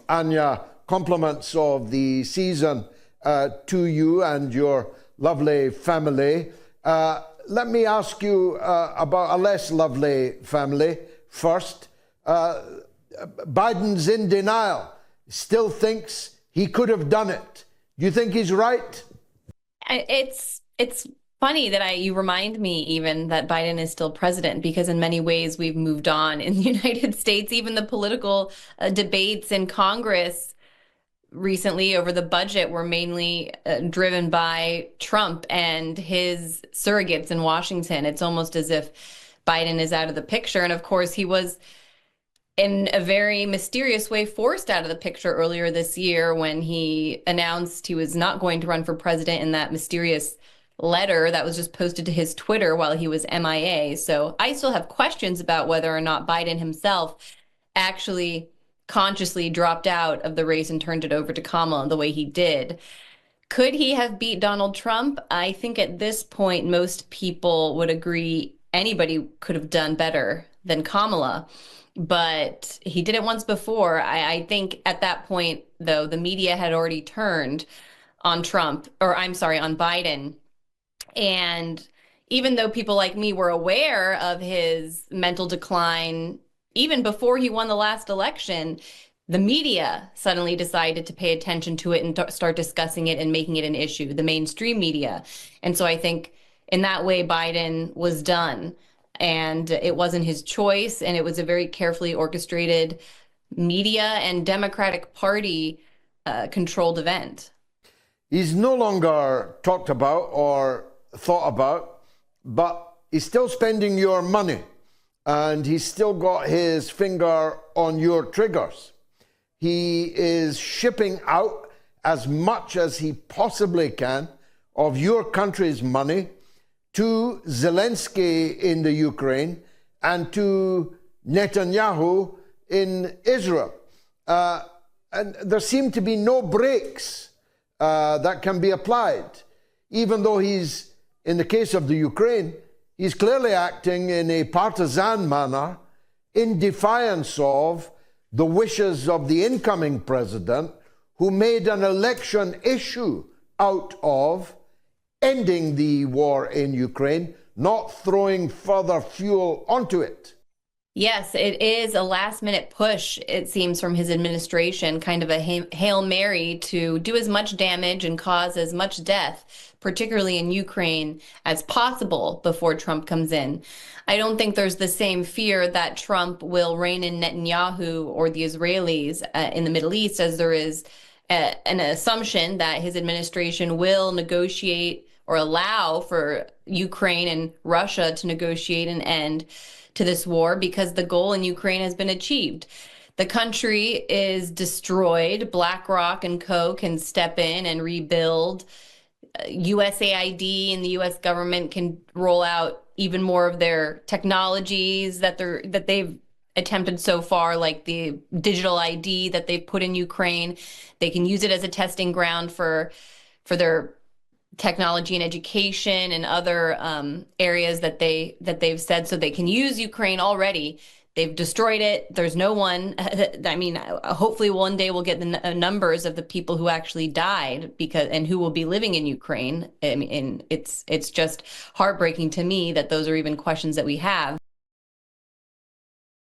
Anya, compliments of the season to you and your lovely family. Let me ask you about a less lovely family first. Biden's in denial, still thinks he could have done it. Do you think he's right? It's funny that you remind me even that Biden is still president, because in many ways we've moved on in the United States. Even the political debates in Congress recently over the budget were mainly driven by Trump and his surrogates in Washington. It's almost as if Biden is out of the picture. And of course, he was in a very mysterious way forced out of the picture earlier this year when he announced he was not going to run for president in that mysterious letter that was just posted to his Twitter while he was MIA. So I still have questions about whether or not Biden himself actually consciously dropped out of the race and turned it over to Kamala the way he did. Could he have beat Donald Trump? I think at this point, most people would agree anybody could have done better than Kamala. But he did it once before. I think at that point, though, the media had already turned on Trump, or I'm sorry, on Biden. And even though people like me were aware of his mental decline, even before he won the last election, the media suddenly decided to pay attention to it and start discussing it and making it an issue, the mainstream media. And so I think in that way, Biden was done. And it wasn't his choice, and it was a very carefully orchestrated media and Democratic Party controlled event. He's no longer talked about or thought about, but he's still spending your money, and he's still got his finger on your triggers. He is shipping out as much as he possibly can of your country's money to Zelensky in the Ukraine and to Netanyahu in Israel. And there seem to be no brakes that can be applied. Even though he's, in the case of the Ukraine, he's clearly acting in a partisan manner in defiance of the wishes of the incoming president, who made an election issue out of ending the war in Ukraine, not throwing further fuel onto it. Yes, it is a last-minute push, it seems, from his administration, kind of a Hail Mary to do as much damage and cause as much death, particularly in Ukraine, as possible before Trump comes in. I don't think there's the same fear that Trump will rein in Netanyahu or the Israelis in the Middle East as there is an assumption that his administration will negotiate or allow for Ukraine and Russia to negotiate an end to this war, because the goal in Ukraine has been achieved. The country is destroyed. BlackRock and Co. can step in and rebuild. USAID and the US government can roll out even more of their technologies that they've attempted so far, like the digital ID that they've put in Ukraine. They can use it as a testing ground for their technology and education and other areas that they've said, so they can use Ukraine already. They've destroyed it. There's no one. I mean, hopefully one day we'll get the numbers of the people who actually died and who will be living in Ukraine. I mean, it's just heartbreaking to me that those are even questions that we have.